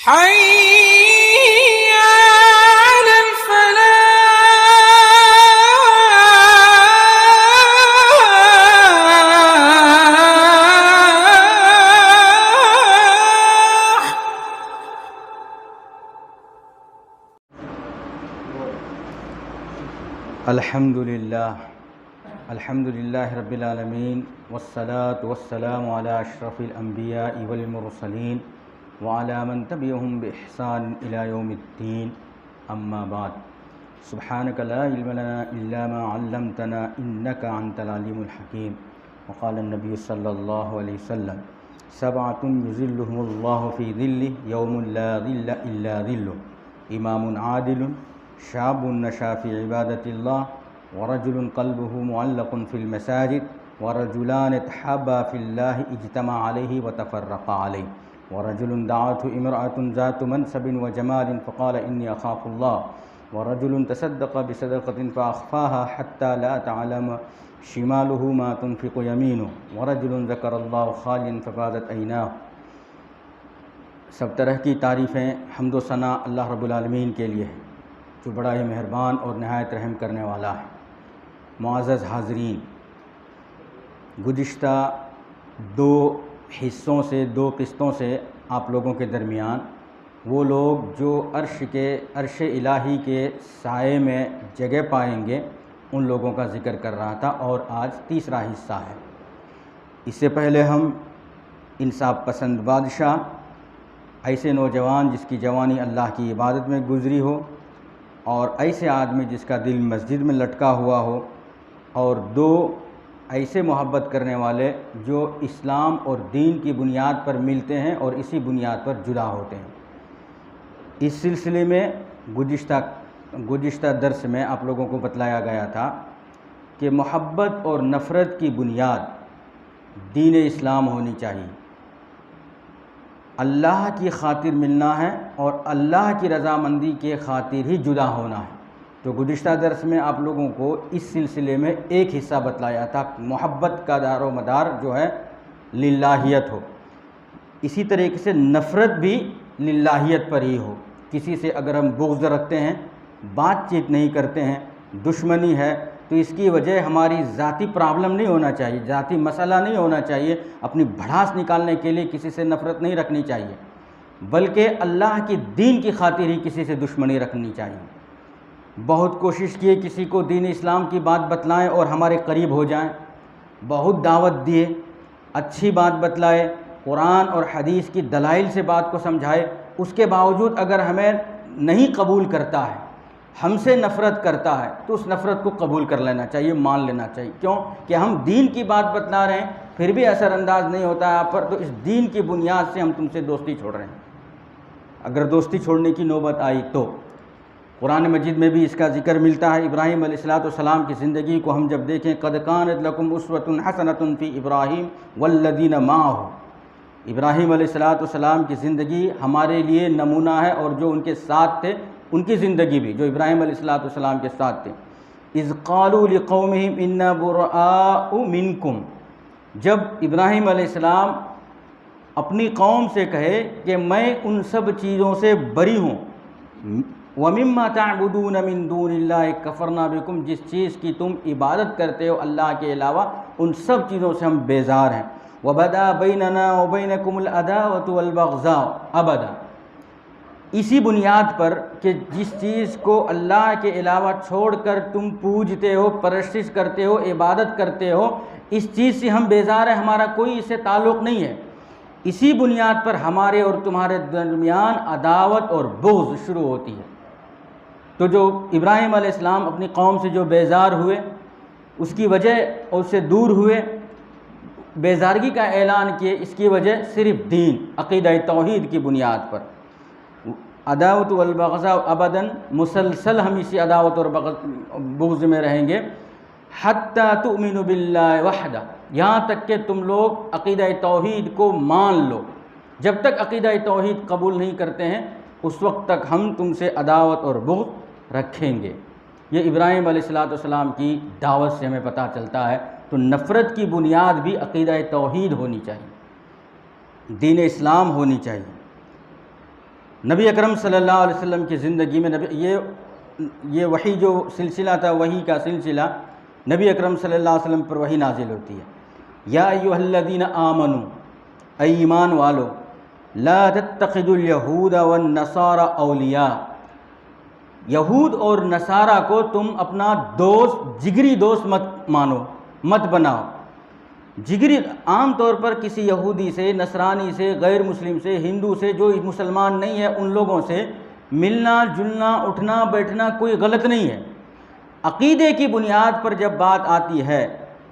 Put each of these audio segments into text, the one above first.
حي على الفلاح. الحمد للہ رب العالمین والصلاة والسلام علی اشرف الانبیاء والمرسلین وعلی من تبعهم بإحسان الى یوم الدین اما بعد سبحانک لا علم لنا الا ما علمتنا انک انت العلیم الحکیم وقال النبی صلی اللہ علیہ وسلم سبعۃ یظلهم اللہ فی ظلہ یوم لا ظل الا ظلہ امام عادل شاب نشا فی عبادت اللہ ورجل قلبه معلق في المساجد ورجلان تحابا في الله اجتمع عليه وتفرقا عليه ورجل دعته امرأة ذات منصب وجمال فقال إني أخاف الله ورجل تصدق بصدقة فأخفاها حتى لا تعلم شماله ما تنفق يمينه ورجل ذكر الله خاليا ففاضت عيناه. سب طرح کی تعریفیں حمد و ثنا اللہ رب العالمین کے لیے ہے جو بڑا ہی مہربان اور نہایت رحم کرنے والا ہے. معزز حاضرین، گزشتہ دو حصوں سے دو قسطوں سے آپ لوگوں کے درمیان وہ لوگ جو عرش الہی کے سائے میں جگہ پائیں گے ان لوگوں کا ذکر کر رہا تھا، اور آج تیسرا حصہ ہے. اس سے پہلے ہم انصاف پسند بادشاہ، ایسے نوجوان جس کی جوانی اللہ کی عبادت میں گزری ہو، اور ایسے آدمی جس کا دل مسجد میں لٹکا ہوا ہو، اور دو ایسے محبت کرنے والے جو اسلام اور دین کی بنیاد پر ملتے ہیں اور اسی بنیاد پر جدا ہوتے ہیں. اس سلسلے میں گزشتہ درس میں آپ لوگوں کو بتلایا گیا تھا کہ محبت اور نفرت کی بنیاد دین اسلام ہونی چاہیے. اللہ کی خاطر ملنا ہے اور اللہ کی رضامندی کے خاطر ہی جدا ہونا ہے. تو گزشتہ درس میں آپ لوگوں کو اس سلسلے میں ایک حصہ بتلایا تھا، محبت کا دار و مدار جو ہے للہیت ہو، اسی طریقے سے نفرت بھی للہیت پر ہی ہو. کسی سے اگر ہم بغض رکھتے ہیں، بات چیت نہیں کرتے ہیں، دشمنی ہے، تو اس کی وجہ ہماری ذاتی پرابلم نہیں ہونا چاہیے، ذاتی مسئلہ نہیں ہونا چاہیے. اپنی بھڑاس نکالنے کے لیے کسی سے نفرت نہیں رکھنی چاہیے، بلکہ اللہ کی دین کی خاطر ہی کسی سے دشمنی رکھنی چاہیے. بہت کوشش کیے کسی کو دین اسلام کی بات بتلائیں اور ہمارے قریب ہو جائیں، بہت دعوت دیے، اچھی بات بتلائے، قرآن اور حدیث کی دلائل سے بات کو سمجھائے، اس کے باوجود اگر ہمیں نہیں قبول کرتا ہے، ہم سے نفرت کرتا ہے، تو اس نفرت کو قبول کر لینا چاہیے، مان لینا چاہیے. کیوں کہ ہم دین کی بات بتلا رہے ہیں، پھر بھی اثر انداز نہیں ہوتا ہے آپ پر، تو اس دین کی بنیاد سے ہم تم سے دوستی چھوڑ رہے ہیں. اگر دوستی چھوڑنے کی نوبت آئی تو قرآن مجید میں بھی اس کا ذکر ملتا ہے. ابراہیم علیہ السلام کی زندگی کو ہم جب دیکھیں، قد کانت لکم اسوۃ حسنۃ فی ابراہیم والذین معہ، ابراہیم علیہ السلام کی زندگی ہمارے لیے نمونہ ہے، اور جو ان کے ساتھ تھے ان کی زندگی بھی، جو ابراہیم علیہ السلام کے ساتھ تھے. اذ قالوا لقومہم انا براء منکم، جب ابراہیم علیہ السلام اپنی قوم سے کہے کہ میں ان سب چیزوں سے بری ہوں، وَمِمَّا تَعْبُدُونَ مِن دُونِ اللَّهِ كَفَرْنَا بِكُمْ، جس چیز کی تم عبادت کرتے ہو اللہ کے علاوہ ان سب چیزوں سے ہم بیزار ہیں. وَبَدَا بَيْنَنَا وَبَيْنَكُمُ الْعَدَاوَةُ وَالْبَغْضَاءُ أَبَدًا، اسی بنیاد پر کہ جس چیز کو اللہ کے علاوہ چھوڑ کر تم پوجتے ہو، پرستش کرتے ہو، عبادت کرتے ہو، اس چیز سے ہم بیزار ہیں، ہمارا کوئی اس سے تعلق نہیں ہے. اسی بنیاد پر ہمارے اور تمہارے درمیان عداوت اور بغض شروع ہوتی ہے. تو جو ابراہیم علیہ السلام اپنی قوم سے جو بیزار ہوئے، اس کی وجہ اور اس سے دور ہوئے، بیزارگی کا اعلان کیے، اس کی وجہ صرف دین، عقیدہ توحید کی بنیاد پر. عداوت والبغضاء ابداً، مسلسل ہم اسی عداوت اور بغض میں رہیں گے. حتی تؤمنوا باللہ وحدہ، یہاں تک کہ تم لوگ عقیدہ توحید کو مان لو. جب تک عقیدہ توحید قبول نہیں کرتے ہیں اس وقت تک ہم تم سے عداوت اور بغض رکھیں گے. یہ ابراہیم علیہ السلام کی دعوت سے ہمیں پتہ چلتا ہے. تو نفرت کی بنیاد بھی عقیدہ توحید ہونی چاہیے، دین اسلام ہونی چاہیے. نبی اکرم صلی اللہ علیہ وسلم کی زندگی میں یہ وحی جو سلسلہ تھا، وحی کا سلسلہ، نبی اکرم صلی اللہ علیہ وسلم پر وحی نازل ہوتی ہے۔ یا ایھا الذین آمنوا، اے ایمان والو، لا تتخذوا الیہود والنصارى اولیاء، یہود اور نصارہ کو تم اپنا دوست، جگری دوست مت مانو، مت بناؤ۔ جگری عام طور پر کسی یہودی سے، نصرانی سے، غیر مسلم سے، ہندو سے، جو مسلمان نہیں ہے، ان لوگوں سے ملنا جلنا، اٹھنا بیٹھنا کوئی غلط نہیں ہے۔ عقیدے کی بنیاد پر جب بات آتی ہے،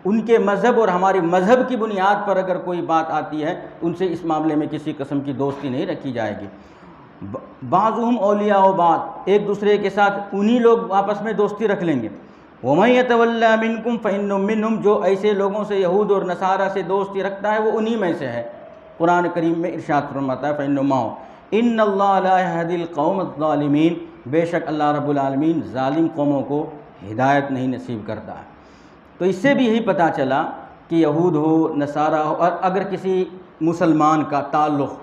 ان کے مذہب اور ہمارے مذہب کی بنیاد پر اگر کوئی بات آتی ہے، ان سے اس معاملے میں کسی قسم کی دوستی نہیں رکھی جائے گی۔ بعضهم اولیاء و بعض، ایک دوسرے کے ساتھ انہی لوگ آپس میں دوستی رکھ لیں گے۔ وَمَن يَتَوَلَّىٰ مِنكُمْ فَإِنَّهُ مِنْهُمْ، جو ایسے لوگوں سے، یہود اور نصارہ سے دوستی رکھتا ہے وہ انہی میں سے ہے۔ قرآن کریم میں ارشاد فرماتا ہے فَإِنَّهُ مَعَهُ إِنَّ اللَّهَ لَا يَهْدِي الْقَوْمَ الظَّالِمِينَ، بے شک اللہ رب العالمین ظالم قوموں کو ہدایت نہیں نصیب کرتا ہے۔ تو اس سے بھی یہی پتہ چلا کہ یہود ہو، نصارہ ہو، اور اگر کسی مسلمان کا تعلق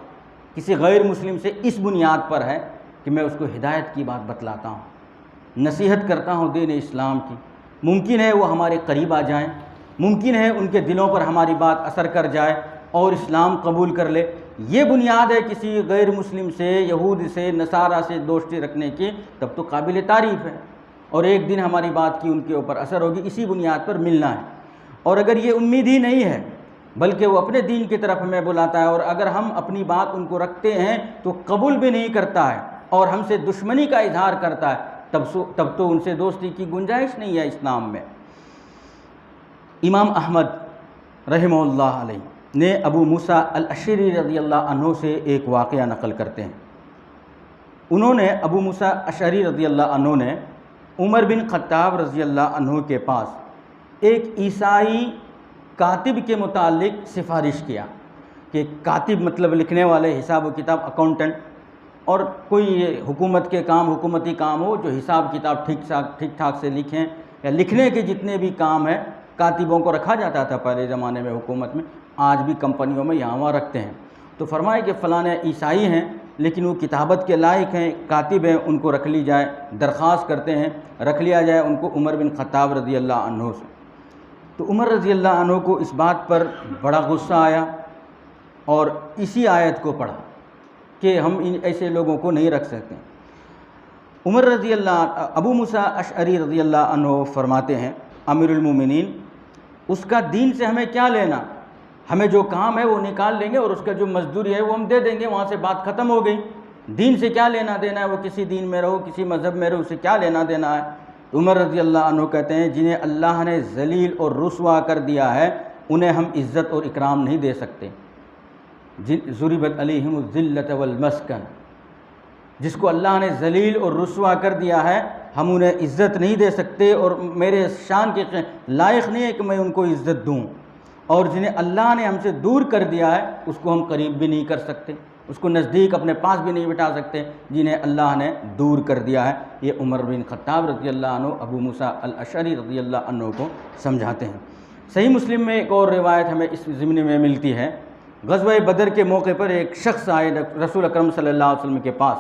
کسی غیر مسلم سے اس بنیاد پر ہے کہ میں اس کو ہدایت کی بات بتلاتا ہوں، نصیحت کرتا ہوں دین اسلام کی، ممکن ہے وہ ہمارے قریب آ جائیں، ممکن ہے ان کے دلوں پر ہماری بات اثر کر جائے اور اسلام قبول کر لے، یہ بنیاد ہے کسی غیر مسلم سے، یہود سے، نصارہ سے دوستی رکھنے کی، تب تو قابل تعریف ہے، اور ایک دن ہماری بات کی ان کے اوپر اثر ہوگی، اسی بنیاد پر ملنا ہے۔ اور اگر یہ امید ہی نہیں ہے بلکہ وہ اپنے دین کی طرف ہمیں بلاتا ہے، اور اگر ہم اپنی بات ان کو رکھتے ہیں تو قبول بھی نہیں کرتا ہے اور ہم سے دشمنی کا اظہار کرتا ہے، تب تو ان سے دوستی کی گنجائش نہیں ہے اسلام میں۔ امام احمد رحمہ اللہ علیہ نے ابو موسیٰ الاشعری رضی اللہ عنہ سے ایک واقعہ نقل کرتے ہیں۔ انہوں نے، ابو موسیٰ اشعری رضی اللہ عنہ نے عمر بن خطاب رضی اللہ عنہ کے پاس ایک عیسائی کاتب کے متعلق سفارش کیا کہ کاتب مطلب لکھنے والے، حساب و کتاب، اکاؤنٹنٹ، اور کوئی حکومت کے کام، حکومتی کام ہو جو حساب کتاب ٹھیک ٹھاک سے لکھیں، یا لکھنے کے جتنے بھی کام ہیں کاتبوں کو رکھا جاتا تھا پہلے زمانے میں حکومت میں، آج بھی کمپنیوں میں یہاں وہاں رکھتے ہیں۔ تو فرمائے کہ فلاں عیسائی ہیں لیکن وہ کتابت کے لائق ہیں، کاتب ہیں، ان کو رکھ لی جائے، درخواست کرتے ہیں رکھ لیا جائے ان کو عمر بن خطاب رضی اللہ عنہ سے۔ تو عمر رضی اللہ عنہ کو اس بات پر بڑا غصہ آیا اور اسی آیت کو پڑھا کہ ہم ان ایسے لوگوں کو نہیں رکھ سکتے۔ ابو موسیٰ اشعری رضی اللہ عنہ فرماتے ہیں امیر المومنین، اس کا دین سے ہمیں کیا لینا، ہمیں جو کام ہے وہ نکال لیں گے اور اس کا جو مزدوری ہے وہ ہم دے دیں گے، وہاں سے بات ختم ہو گئی، دین سے کیا لینا دینا ہے، وہ کسی دین میں رہو، کسی مذہب میں رہو، اسے کیا لینا دینا ہے۔ عمر رضی اللہ عنہ کہتے ہیں جنہیں اللہ نے ذلیل اور رسوا کر دیا ہے انہیں ہم عزت اور اکرام نہیں دے سکتے۔ ضربت علیہم الذلۃ والمسکن، جس کو اللہ نے ذلیل اور رسوا کر دیا ہے ہم انہیں عزت نہیں دے سکتے، اور میرے شان کے لائق نہیں ہے کہ میں ان کو عزت دوں، اور جنہیں اللہ نے ہم سے دور کر دیا ہے اس کو ہم قریب بھی نہیں کر سکتے، اس کو نزدیک اپنے پاس بھی نہیں بٹھا سکتے جنہیں اللہ نے دور کر دیا ہے۔ یہ عمر بن خطاب رضی اللہ عنہ ابو موسیٰ الاشعری رضی اللہ عنہ کو سمجھاتے ہیں۔ صحیح مسلم میں ایک اور روایت ہمیں اس ضمن میں ملتی ہے، غزوہ بدر کے موقع پر ایک شخص آئے رسول اکرم صلی اللہ علیہ وسلم کے پاس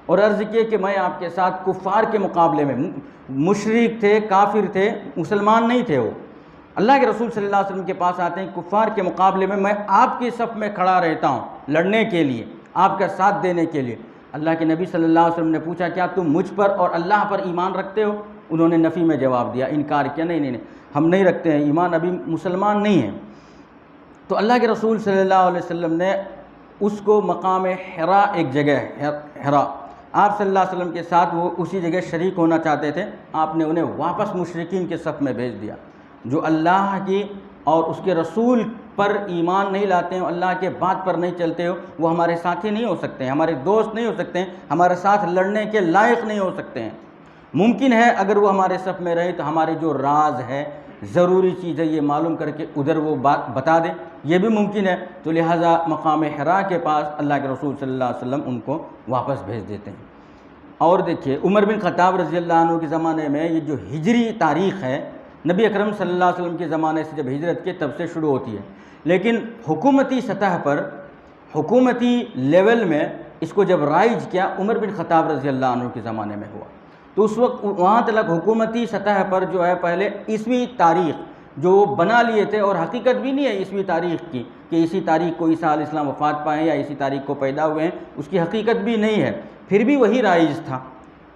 اور عرض کیے کہ میں آپ کے ساتھ کفار کے مقابلے میں، مشرک تھے، کافر تھے، مسلمان نہیں تھے، وہ اللہ کے رسول صلی اللہ علیہ وسلم کے پاس آتے ہیں، کفار کے مقابلے میں آپ کی صف میں کھڑا رہتا ہوں لڑنے کے لیے، آپ کا ساتھ دینے کے لیے۔ اللہ کے نبی صلی اللہ علیہ وسلم نے پوچھا کیا تم مجھ پر اور اللہ پر ایمان رکھتے ہو؟ انہوں نے نفی میں جواب دیا، انکار کیا، نہیں ہم نہیں رکھتے ہیں ایمان، ابھی مسلمان نہیں ہیں۔ تو اللہ کے رسول صلی اللہ علیہ وسلم نے اس کو مقام حرا، ایک جگہ حرا، آپ صلی اللہ علیہ وسلم کے ساتھ وہ اسی جگہ شریک ہونا چاہتے تھے، آپ نے انہیں واپس مشرکین کے صف میں بھیج دیا۔ جو اللہ کی اور اس کے رسول پر ایمان نہیں لاتے ہیں، اللہ کے بات پر نہیں چلتے ہو، وہ ہمارے ساتھی نہیں ہو سکتے ہیں، ہمارے دوست نہیں ہو سکتے ہیں، ہمارے ساتھ لڑنے کے لائق نہیں ہو سکتے ہیں۔ ممکن ہے اگر وہ ہمارے صف میں رہے تو ہمارے جو راز ہے، ضروری چیز ہے، یہ معلوم کر کے ادھر وہ بات بتا دیں، یہ بھی ممکن ہے۔ تو لہٰذا مقام حرا کے پاس اللہ کے رسول صلی اللہ علیہ وسلم ان کو واپس بھیج دیتے ہیں۔ اور دیکھیے عمر بن خطاب رضی اللہ عنہ کے زمانے میں یہ جو ہجری تاریخ ہے، نبی اکرم صلی اللہ علیہ وسلم کے زمانے سے جب ہجرت کے تب سے شروع ہوتی ہے، لیکن حکومتی سطح پر، حکومتی لیول میں اس کو جب رائج کیا عمر بن خطاب رضی اللہ عنہ کے زمانے میں ہوا، تو اس وقت وہاں تک حکومتی سطح پر جو ہے پہلے عیسوی تاریخ جو بنا لیے تھے، اور حقیقت بھی نہیں ہے عیسوی تاریخ کی کہ اسی تاریخ کو عیسیٰ علیہ السلام وفات پائے یا اسی تاریخ کو پیدا ہوئے ہیں، اس کی حقیقت بھی نہیں ہے، پھر بھی وہی رائج تھا۔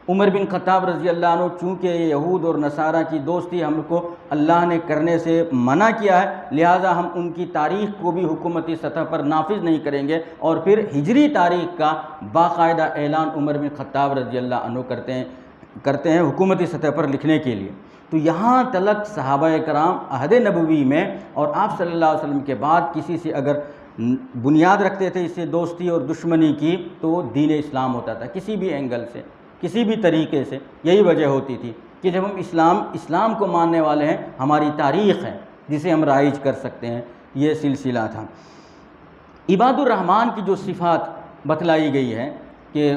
عمر بن خطاب رضی اللہ عنہ چونکہ یہود اور نصارہ کی دوستی ہم کو اللہ نے کرنے سے منع کیا ہے، لہٰذا ہم ان کی تاریخ کو بھی حکومتی سطح پر نافذ نہیں کریں گے، اور پھر ہجری تاریخ کا باقاعدہ اعلان عمر بن خطاب رضی اللہ عنہ کرتے ہیں حکومتی سطح پر لکھنے کے لیے۔ تو یہاں تلک صحابہ کرام عہد نبوی میں اور آپ صلی اللہ علیہ وسلم کے بعد کسی سے اگر بنیاد رکھتے تھے اس سے دوستی اور دشمنی کی، تو وہ دین اسلام ہوتا تھا، کسی بھی اینگل سے، کسی بھی طریقے سے۔ یہی وجہ ہوتی تھی کہ جب ہم اسلام کو ماننے والے ہیں، ہماری تاریخ ہے جسے ہم رائج کر سکتے ہیں، یہ سلسلہ تھا۔ عباد الرحمن کی جو صفات بتلائی گئی ہے کہ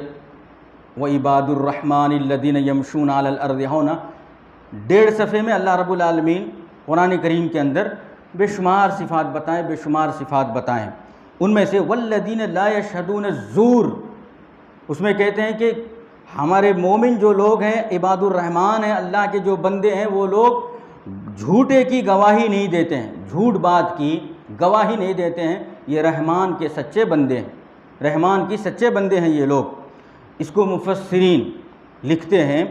وَعِبَادُ الرَّحْمَنِ الَّذِينَ يَمْشُونَ عَلَى الْأَرْضِ هَوْنًا، 1.5 صفحے میں اللہ رب العالمین قرآن کریم کے اندر بے شمار صفات بتائیں، ان میں سے وَالَّذِينَ لَا يَشْهَدُونَ الزُّورَ، اس میں کہتے ہیں کہ ہمارے مومن جو لوگ ہیں، عباد الرحمن ہیں، اللہ کے جو بندے ہیں، وہ لوگ جھوٹے کی گواہی نہیں دیتے ہیں، جھوٹ بات کی گواہی نہیں دیتے ہیں، یہ رحمان کے سچے بندے ہیں، رحمان کی سچے بندے ہیں یہ لوگ۔ اس کو مفسرین لکھتے ہیں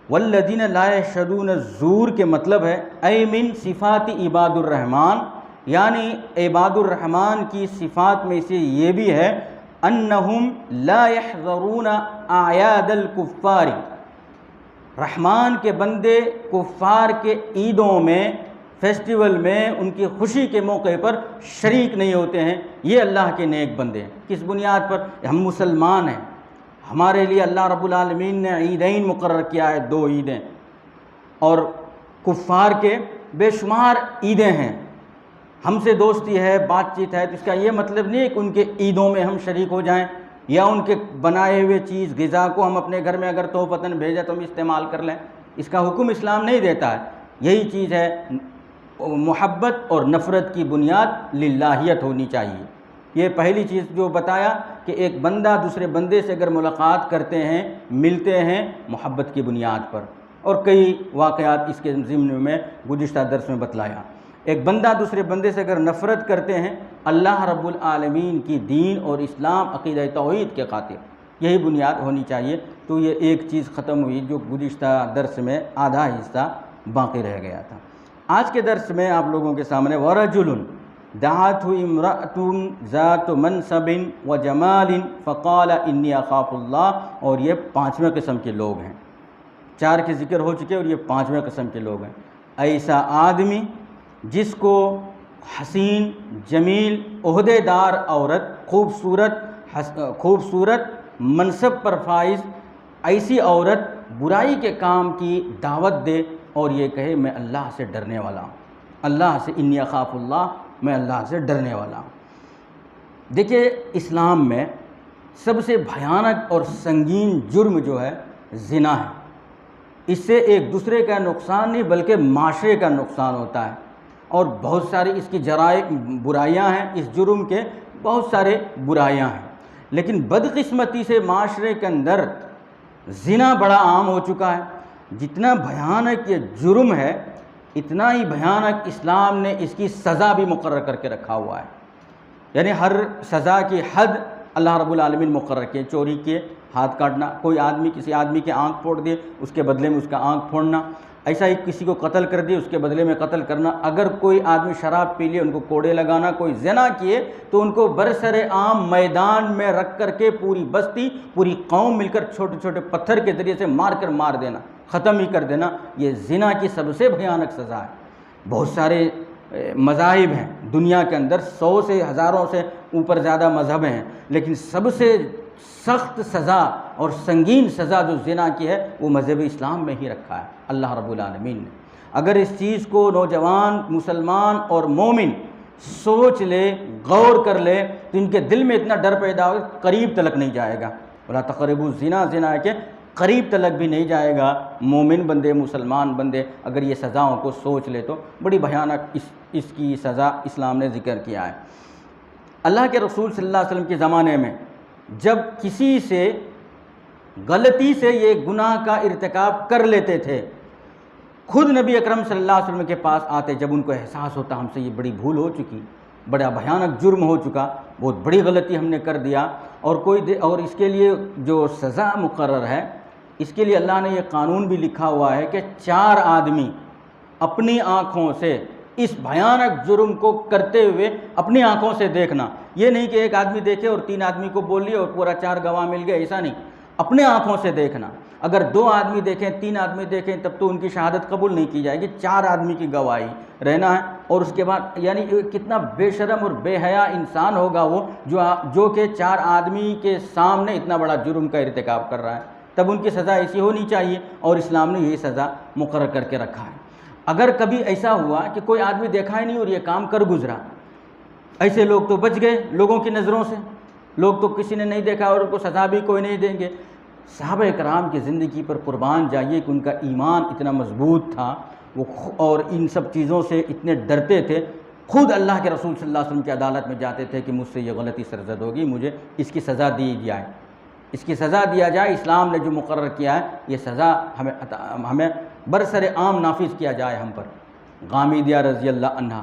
والذین لا یشہدون الزور کے مطلب ہے اے من صفات عباد الرحمن، یعنی عباد الرحمن کی صفات میں سے یہ بھی ہے انہم لا یحضرون اعیاد الکفار، رحمان کے بندے کفار کے عیدوں میں، فیسٹیول میں، ان کی خوشی کے موقع پر شریک نہیں ہوتے ہیں، یہ اللہ کے نیک بندے ہیں۔ کس بنیاد پر؟ ہم مسلمان ہیں، ہمارے لیے اللہ رب العالمین نے عیدین مقرر کیا ہے، 2 عیدیں، اور کفار کے بے شمار عیدیں ہیں، ہم سے دوستی ہے، بات چیت ہے، تو اس کا یہ مطلب نہیں ہے کہ ان کے عیدوں میں ہم شریک ہو جائیں، یا ان کے بنائے ہوئے چیز غذا کو ہم اپنے گھر میں اگر تحفتاً بھیجیں تو ہم استعمال کر لیں، اس کا حکم اسلام نہیں دیتا ہے۔ یہی چیز ہے محبت اور نفرت کی بنیاد للہیت ہونی چاہیے۔ یہ پہلی چیز جو بتایا کہ ایک بندہ دوسرے بندے سے اگر ملاقات کرتے ہیں، ملتے ہیں، محبت کی بنیاد پر، اور کئی واقعات اس کے ضمن میں گزشتہ درس میں بتلایا۔ ایک بندہ دوسرے بندے سے اگر نفرت کرتے ہیں، اللہ رب العالمین کی دین اور اسلام عقیدہ توحید کے خاطر، یہی بنیاد ہونی چاہیے۔ تو یہ ایک چیز ختم ہوئی جو گزشتہ درس میں آدھا حصہ باقی رہ گیا تھا۔ آج کے درس میں آپ لوگوں کے سامنے وَرَجُلٌ دعته امرأة ذات منصب وجمال فقال انی اخاف اللہ، اور یہ 5ویں قسم کے لوگ ہیں، 4 کے ذکر ہو چکے اور یہ 5ویں قسم کے لوگ ہیں۔ ایسا آدمی جس کو حسین، جمیل، عہدے دار عورت، خوبصورت منصب پر فائز ایسی عورت برائی کے کام کی دعوت دے اور یہ کہے میں اللہ سے ڈرنے والا ہوں، اللہ سے، انی اخاف اللہ، میں اللہ سے ڈرنے والا ہوں۔ دیکھیے اسلام میں سب سے بھیانک اور سنگین جرم جو ہے زنا ہے۔ اس سے ایک دوسرے کا نقصان نہیں بلکہ معاشرے کا نقصان ہوتا ہے، اور بہت ساری اس کی برائیاں ہیں، اس جرم کے بہت سارے برائیاں ہیں، لیکن بدقسمتی سے معاشرے کے اندر زنا بڑا عام ہو چکا ہے۔ جتنا بھیانک یہ جرم ہے اتنا ہی بھیانک اسلام نے اس کی سزا بھی مقرر کر کے رکھا ہوا ہے، یعنی ہر سزا کی حد اللہ رب العالمین مقرر کیے۔ چوری کیے، ہاتھ کاٹنا، کوئی آدمی کسی آدمی کے آنکھ پھوڑ دیے، اس کے بدلے میں اس کا آنکھ پھوڑنا، ایسا ہی کسی کو قتل کر دیے، اس کے بدلے میں قتل کرنا، اگر کوئی آدمی شراب پی لیے ان کو کوڑے لگانا، کوئی زنا کیے تو ان کو برسر عام میدان میں رکھ کر کے پوری بستی، پوری قوم مل کر چھوٹے چھوٹے پتھر کے ذریعے سے مار دینا، ختم ہی کر دینا، یہ زنا کی سب سے بھیانک سزا ہے۔ بہت سارے مذاہب ہیں دنیا کے اندر، 100 سے ہزاروں سے اوپر زیادہ مذہب ہیں، لیکن سب سے سخت سزا اور سنگین سزا جو زنا کی ہے وہ مذہب اسلام میں ہی رکھا ہے اللہ رب العالمین نے۔ اگر اس چیز کو نوجوان مسلمان اور مومن سوچ لے، غور کر لے تو ان کے دل میں اتنا ڈر پیدا ہو قریب تلک نہیں جائے گا۔ وَلَا تَقْرَبُوا الزِّنَا، زنا کے قریب تلک بھی نہیں جائے گا مومن بندے، مسلمان بندے، اگر یہ سزاؤں کو سوچ لے تو بڑی بھیانک اس کی سزا اسلام نے ذکر کیا ہے۔ اللہ کے رسول صلی اللہ علیہ وسلم کے زمانے میں جب کسی سے غلطی سے یہ گناہ کا ارتکاب کر لیتے تھے، خود نبی اکرم صلی اللہ علیہ وسلم کے پاس آتے جب ان کو احساس ہوتا ہم سے یہ بڑی بھول ہو چکی، بڑا بھیانک جرم ہو چکا، بہت بڑی غلطی ہم نے کر دیا، اور اس کے لیے جو سزا مقرر ہے، اس کے لیے اللہ نے یہ قانون بھی لکھا ہوا ہے کہ 4 آدمی اپنی آنکھوں سے اس بھیانک جرم کو کرتے ہوئے اپنی آنکھوں سے دیکھنا، یہ نہیں کہ ایک آدمی دیکھے اور 3 آدمی کو بول لیا اور پورا 4 گواہ مل گئے، ایسا نہیں، اپنے آنکھوں سے دیکھنا۔ اگر 2 آدمی دیکھیں 3 آدمی دیکھیں تب تو ان کی شہادت قبول نہیں کی جائے گی، 4 آدمی کی گواہی رہنا ہے۔ اور اس کے بعد یعنی کتنا بے شرم اور بے حیا انسان ہوگا وہ جو کہ 4 آدمی کے سامنے اتنا بڑا جرم کا ارتکاب کر رہا ہے، تب ان کی سزا ایسی ہونی چاہیے، اور اسلام نے یہی سزا مقرر کر کے رکھا ہے۔ اگر کبھی ایسا ہوا کہ کوئی آدمی دیکھا ہی نہیں اور یہ کام کر گزرا، ایسے لوگ تو بچ گئے لوگوں کی نظروں سے، لوگ تو کسی نے نہیں دیکھا اور ان کو سزا بھی کوئی نہیں دیں گے۔ صحابہ کرام کی زندگی پر قربان جائیے کہ ان کا ایمان اتنا مضبوط تھا، وہ اور ان سب چیزوں سے اتنے ڈرتے تھے، خود اللہ کے رسول صلی اللہ علیہ وسلم کی عدالت میں جاتے تھے کہ مجھ سے یہ غلطی سرزد ہوگی، مجھے اس کی سزا دی جائے، اس کی سزا دیا جائے، اسلام نے جو مقرر کیا ہے یہ سزا ہمیں برسر عام نافذ کیا جائے ہم پر۔ غامدیہ رضی اللہ عنہا،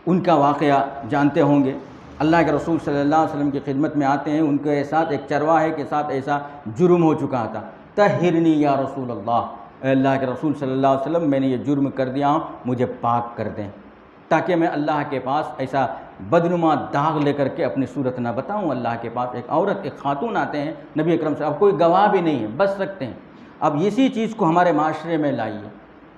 ان کا واقعہ جانتے ہوں گے، اللہ کے رسول صلی اللہ علیہ وسلم کی خدمت میں آتے ہیں، ان کے ساتھ ایک چرواہے کے ساتھ ایسا جرم ہو چکا تھا، طہرنی یا رسول اللہ، اے اللہ کے رسول صلی اللہ علیہ وسلم میں نے یہ جرم کر دیا ہوں، مجھے پاک کر دیں تاکہ میں اللہ کے پاس ایسا بدنما داغ لے کر کے اپنی صورت نہ بتاؤں۔ اللہ کے پاس ایک عورت، ایک خاتون آتے ہیں نبی اکرم صلی اللہ علیہ وسلم، اب کوئی گواہ بھی نہیں ہے، بچ سکتے ہیں۔ اب اسی چیز کو ہمارے معاشرے میں لائیے،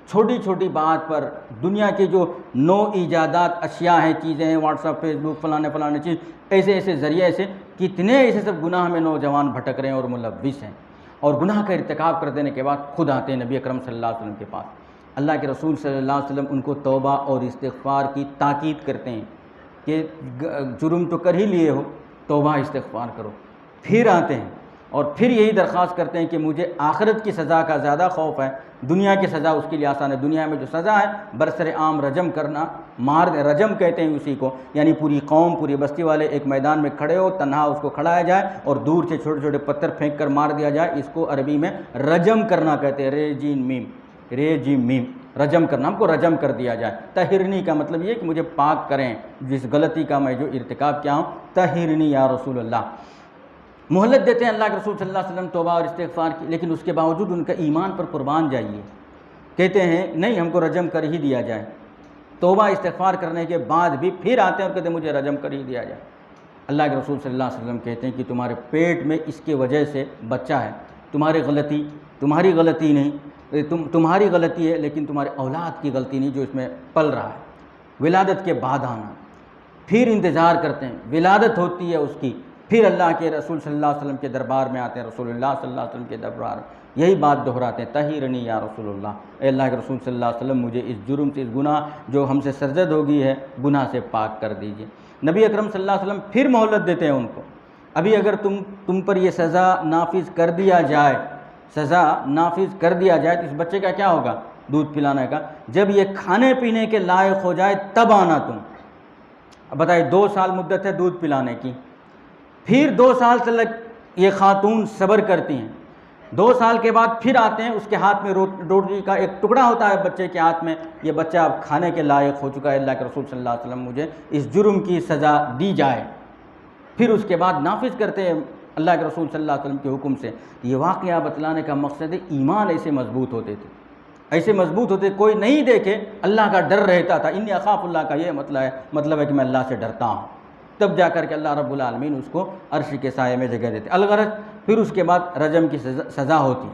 چھوٹی چھوٹی بات پر دنیا کے جو نو ایجادات اشیاء ہیں، چیزیں ہیں، واٹس ایپ، فیس بک، فلانے چیز، ایسے ذریعے سے کتنے ایسے سب گناہ میں نوجوان بھٹک رہے ہیں اور ملوث ہیں، اور گناہ کا ارتکاب کر دینے کے بعد خود آتے ہیں نبی اکرم صلی اللہ علیہ وسلم کے پاس۔ اللہ کے رسول صلی اللہ علیہ وسلم ان کو توبہ اور استغفار کی تاکید کرتے ہیں کہ جرم تو کر ہی لیے ہو، توبہ استغفار کرو۔ پھر آتے ہیں اور پھر یہی درخواست کرتے ہیں کہ مجھے آخرت کی سزا کا زیادہ خوف ہے، دنیا کی سزا اس کے لیے آسان ہے، دنیا میں جو سزا ہے برسر عام رجم کرنا، رجم کہتے ہیں اسی کو، یعنی پوری قوم، پوری بستی والے ایک میدان میں کھڑے ہو، تنہا اس کو کھڑایا جائے اور دور سے چھوٹے چھوٹے پتھر پھینک کر مار دیا جائے، اس کو عربی میں رجم کرنا کہتے ہیں، رے جیم میم، رجم کرنا، ہم کو رجم کر دیا جائے۔ طہرنی کا مطلب یہ کہ مجھے پاک کریں جس غلطی کا میں جو ارتکاب کیا ہوں، طہرنی یا رسول اللہ۔ مہلت دیتے ہیں اللہ کے رسول صلی اللہ علیہ وسلم توبہ اور استغفار کی، لیکن اس کے باوجود ان کا ایمان پر قربان جائیے، کہتے ہیں نہیں ہم کو رجم کر ہی دیا جائے۔ توبہ استغفار کرنے کے بعد بھی پھر آتے ہیں اور کہتے ہیں مجھے رجم کر ہی دیا جائے۔ اللہ کے رسول صلی اللہ علیہ وسلم کہتے ہیں کہ تمہارے پیٹ میں اس کے وجہ سے بچہ ہے، تمہاری غلطی نہیں، تمہاری غلطی ہے لیکن تمہارے اولاد کی غلطی نہیں جو اس میں پل رہا ہے۔ ولادت کے بعد آنا، پھر انتظار کرتے ہیں، ولادت ہوتی ہے اس کی، پھر اللہ کے رسول صلی اللہ علیہ وسلم کے دربار میں آتے ہیں، رسول اللہ صلی اللہ علیہ وسلم کے دربار یہی بات دہراتے ہیں، طہرنی یا رسول اللہ، اے اللہ کے رسول صلی اللہ علیہ وسلم مجھے اس جرم سے، اس گناہ جو ہم سے سرزد ہو گئی ہے، گناہ سے پاک کر دیجئے۔ نبی اکرم صلی اللہ علیہ وسلم پھر مہلت دیتے ہیں ان کو، ابھی اگر تم پر یہ سزا نافذ کر دیا جائے تو اس بچے کا کیا ہوگا؟ دودھ پلانے کا، جب یہ کھانے پینے کے لائق ہو جائے تب آنا تم۔ اب بتائیے 2 سال مدت ہے دودھ پلانے کی، پھر 2 سال تک یہ خاتون صبر کرتی ہیں، 2 سال کے بعد پھر آتے ہیں، اس کے ہاتھ میں روٹی کا ایک ٹکڑا ہوتا ہے بچے کے ہاتھ میں، یہ بچہ اب کھانے کے لائق ہو چکا ہے، اللہ کے رسول صلی اللہ علیہ وسلم مجھے اس جرم کی سزا دی جائے۔ پھر اس کے بعد نافذ کرتے ہیں اللہ کے رسول صلی اللہ علیہ وسلم کے حکم سے۔ یہ واقعہ بتلانے کا مقصد ہے ایمان ایسے مضبوط ہوتے، کوئی نہیں دیکھے اللہ کا ڈر رہتا تھا، انی اخاف اللہ کا یہ مطلب ہے کہ میں اللہ سے ڈرتا ہوں، تب جا کر کے اللہ رب العالمین اس کو عرش کے سائے میں جگہ دیتے۔ الغرض پھر اس کے بعد رجم کی سزا ہوتی ہے۔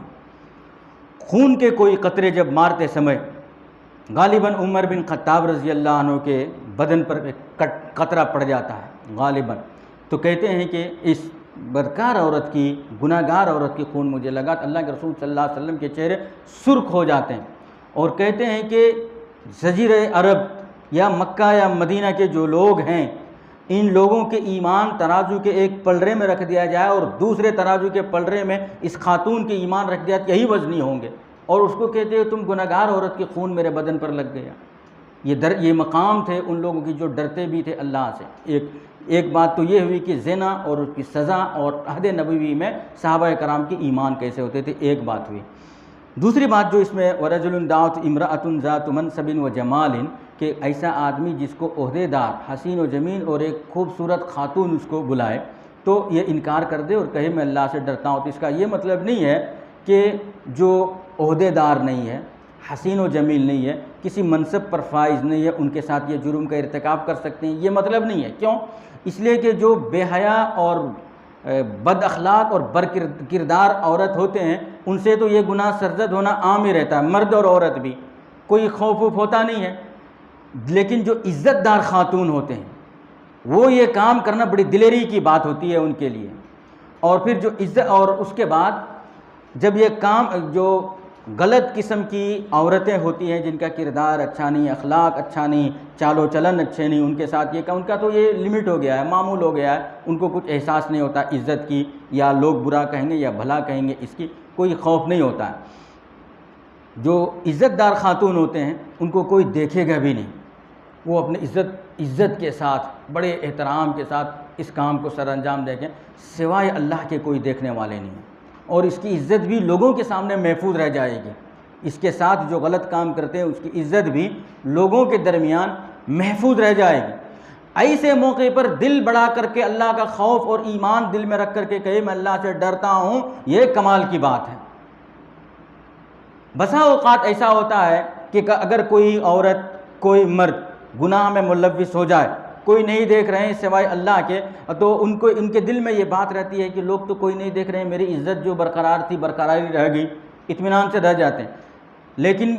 خون کے کوئی قطرے جب مارتے سمے غالباً عمر بن خطاب رضی اللہ عنہ کے بدن پر ایک قطرہ پڑ جاتا ہے غالباً، تو کہتے ہیں کہ اس بدکار عورت کی، گناہ گار عورت کی خون مجھے لگا، تو اللہ کے رسول صلی اللہ علیہ وسلم کے چہرے سرخ ہو جاتے ہیں، اور کہتے ہیں کہ جزیرہ عرب یا مکہ یا مدینہ کے جو لوگ ہیں، ان لوگوں کے ایمان ترازو کے ایک پلڑے میں رکھ دیا جائے اور دوسرے ترازو کے پلڑے میں اس خاتون کے ایمان رکھ دیا، یہی وزنی ہوں گے، اور اس کو کہتے ہیں تم گناہگار عورت کی خون میرے بدن پر لگ گیا۔ یہ مقام تھے ان لوگوں کی جو ڈرتے بھی تھے اللہ سے۔ ایک بات تو یہ ہوئی کہ زنا اور اس کی سزا اور عہد نبوی میں صحابہ کرام کی ایمان کیسے ہوتے تھے، ایک بات ہوئی۔ دوسری بات جو اس میں وَرَجُلٌ دَعَتْ امْرَأَةٌ ذَاتُ مَنْصَبٍ وَجَمَالٍ، کہ ایسا آدمی جس کو عہدے دار، حسین و جمیل اور ایک خوبصورت خاتون اس کو بلائے تو یہ انکار کر دے اور کہے میں اللہ سے ڈرتا ہوں، تو اس کا یہ مطلب نہیں ہے کہ جو عہدے دار نہیں ہے، حسین و جمیل نہیں ہے، کسی منصب پر فائز نہیں ہے، ان کے ساتھ یہ جرم کا ارتکاب کر سکتے ہیں، یہ مطلب نہیں ہے۔ کیوں؟ اس لیے کہ جو بے حیا اور بد اخلاق اور کردار عورت ہوتے ہیں ان سے تو یہ گناہ سرزد ہونا عام ہی رہتا ہے، مرد اور عورت بھی، کوئی خوف ہوتا نہیں ہے۔ لیکن جو عزت دار خاتون ہوتے ہیں وہ یہ کام کرنا بڑی دلیری کی بات ہوتی ہے ان کے لیے۔ اور پھر جو عزت، اور اس کے بعد جب یہ کام، جو غلط قسم کی عورتیں ہوتی ہیں جن کا کردار اچھا نہیں، اخلاق اچھا نہیں، چال و چلن اچھے نہیں، ان کے ساتھ ان کا تو یہ لمٹ ہو گیا ہے، معمول ہو گیا ہے، ان کو کچھ احساس نہیں ہوتا عزت کی، یا لوگ برا کہیں گے یا بھلا کہیں گے، اس کی کوئی خوف نہیں ہوتا ہے۔ جو عزت دار خاتون ہوتے ہیں ان کو کوئی دیکھے گا بھی نہیں، وہ اپنے عزت کے ساتھ، بڑے احترام کے ساتھ اس کام کو سر انجام دیں گے، سوائے اللہ کے کوئی دیکھنے والے نہیں ہیں، اور اس کی عزت بھی لوگوں کے سامنے محفوظ رہ جائے گی۔ اس کے ساتھ جو غلط کام کرتے ہیں اس کی عزت بھی لوگوں کے درمیان محفوظ رہ جائے گی۔ ایسے موقع پر دل بڑا کر کے اللہ کا خوف اور ایمان دل میں رکھ کر کے کہے میں اللہ سے ڈرتا ہوں، یہ کمال کی بات ہے۔ بسا اوقات ایسا ہوتا ہے کہ اگر کوئی عورت، کوئی مرد گناہ میں ملوث ہو جائے، کوئی نہیں دیکھ رہے ہیں سوائے اللہ کے، تو ان کے دل میں یہ بات رہتی ہے کہ لوگ تو کوئی نہیں دیکھ رہے ہیں، میری عزت جو برقرار تھی برقرار ہی رہ گئی، اطمینان سے رہ جاتے ہیں۔ لیکن